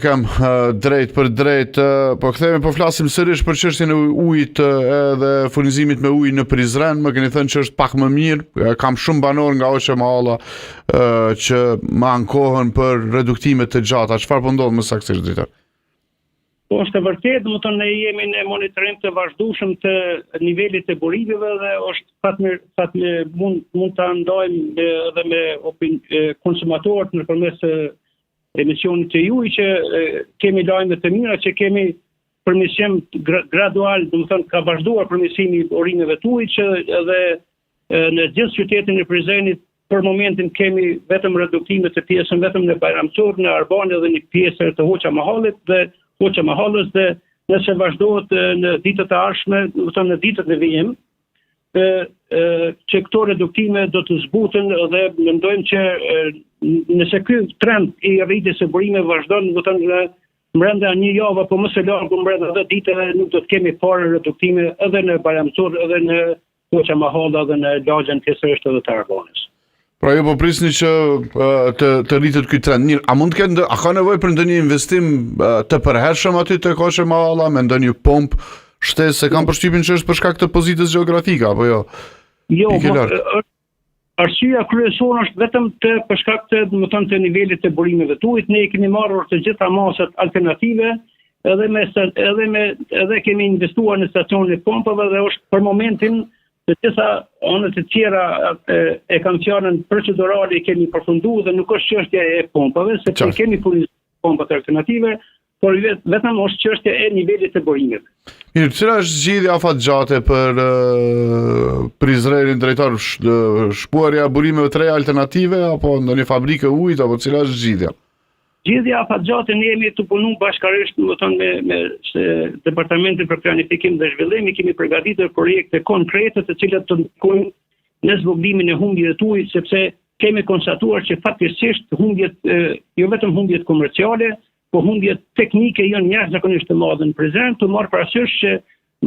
Kam drejt për drejt, po flasim sërish për çështjen e ujit edhe furnizimit me ujë në Prizren. Më keni thënë që është pak më mirë. Kam shumë banor nga Hoxha Mahalla që më ankohen për reduktime të gjata. Çfarë po ndodh më saktësisht, drejtor? Po është e vërtetë, domethënë ne jemi në monitorim të vazhdueshëm të nivelit të burimeve dhe është mund ta ndajmë edhe me konsumatorët nëpërmes emisionit të juaj që kemi lajme të mira që kemi përmirësim gradual, domethënë ka vazhduar përmirësimi i burimeve të ujit që edhe në gjithë qytetin e Prizrenit për momentin kemi vetëm reduktime të pjesën vetëm në Bajramçor, në Arban dhe një pjesë të Hoxha Mahallës dhe nëse vazhdohet në ditët e ardhshme, domethënë në ditët e vijim, që këto reduktime do të zbuten dhe mendojmë që nëse ky trend i rritjes së burimeve vazhdon, do të thënë brenda një javë apo më së largu brenda 10 ditëve nuk do të kemi fare reduktime edhe në Bajramçor, edhe në Hoxha Mahalla dhe në lagjen pjesërisht edhe të Arbanës. Pra ju po prisni që të rritet ky trend. Mirë, a mund të kenë ka nevojë për ndonjë investim të përhershëm aty te Hoxha Mahalla me ndonjë pompë shtesë, se kam përshtypjen që është për shkak të pozitës gjeografike apo jo? Jo, arsyeja kryesore është vetëm për shkak të nivelit të burimeve të ujit. Ne kemi marrur të gjitha masat alternative edhe kemi investuar në stacionin e pompave dhe është për momentin të gjitha anët e tjera e kanë qenë procedurale kemi përfunduar dhe nuk është çështja e pompave, sepse kemi pompat alternative, por vetëm është çështja e nivelit të burimeve. Mirë, cila është zgjidhja afatgjate për Prizrenin, drejtor? Shpuarja burimeve të reja alternative apo ndonjë fabrikë ujit apo cila është zgjidhja? Zgjidhja afatgjate ne jemi të punuar bashkërisht me Departamentin për Planifikim dhe Zhvillim, kemi përgatitur projekte konkrete të cilat të ndikojnë në zvogëlimin e humbjeve të ujit, sepse kemi konstatuar që fatkeqësisht humbjet, jo vetëm humbjet komerciale, po humbjet teknike janë jashtëzakonisht të mëdha në Prizren, të marrë parasysh që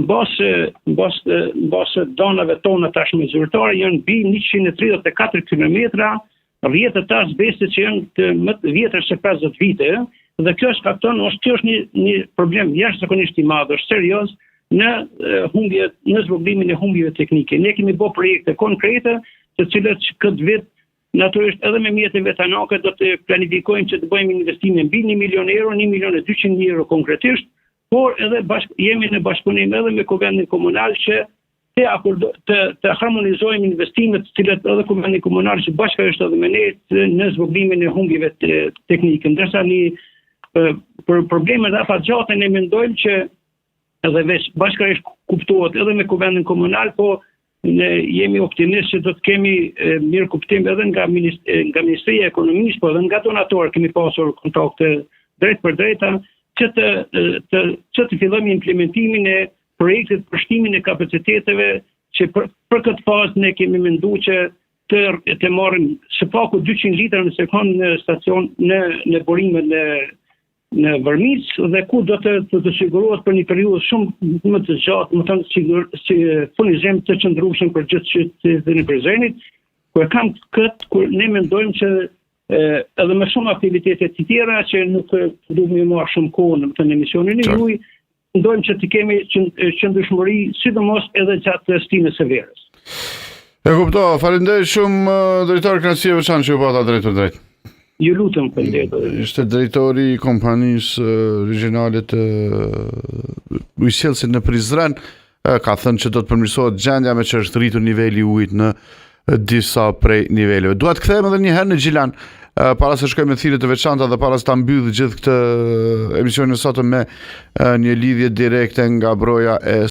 mbas danave tona tashmë zyrtare janë mbi 134 kilometra, rrjetet tash beste që janë të më të vjetër se 50 vite, dhe kjo është një problem jashtëzakonisht i madh, është serioz në zvogëlimin e humbjeve teknike. Ne kemi bërë projekte konkrete, të cilat këtë vit natyrisht edhe me mjetet vetanake do të planifikojmë që të bëjmë investime mbi 1 milion euro, 1.200.000 euro konkretisht, por edhe jemi në bashkëpunim edhe me Kuvendin Komunal që të harmonizojmë investimet të cilat edhe Kuvendi Komunal që bashkërisht edhe me ne në zvogëlimin e humbjeve teknike. Ndërsa për problemet e afatgjate ne mendojmë që edhe bashkërisht kuptohet edhe me Kuvendin Komunal, po ne jemi optimist që do të kemi mirë kuptim edhe nga Ministria e Ekonomisë, po edhe nga donatorë kemi pasur kontakte drejt për drejta që të fillojmë implementimin e projektit për shtimin e kapaciteteve që për këtë fazë ne kemi menduar që të marrim së paku 200 litra në sekond në stacion në burimet në Vërmic dhe ku do të sigurohet për një periudhë shumë më të gjatë, më thënë si furnizim të qëndrueshëm për gjithë qytetin e Prizrenit, kur ne mendojmë që edhe me shumë aktivitete të tjera që nuk duhet më marr shumë kohë në emisionin e juaj, mendojmë që të kemi qëndrueshmëri sidomos edhe gjatë stimës së verës. E kuptoj, faleminderit shumë drejtor, kënaqësi e veçantë që u pata drejt për drejt. Ju lutem, faleminderit. Ishte drejtori i kompanisë regionale të ujësjellësit në Prizren, ka thënë që do të përmirësohet gjendja me që është rritur niveli i ujit në disa prej niveleve. Dua të kthehemi edhe një herë në Gjilan, para se shkojmë me thirrje të veçanta dhe para se ta mbyll gjithë këtë emisionin sot me një lidhje direkte nga broja e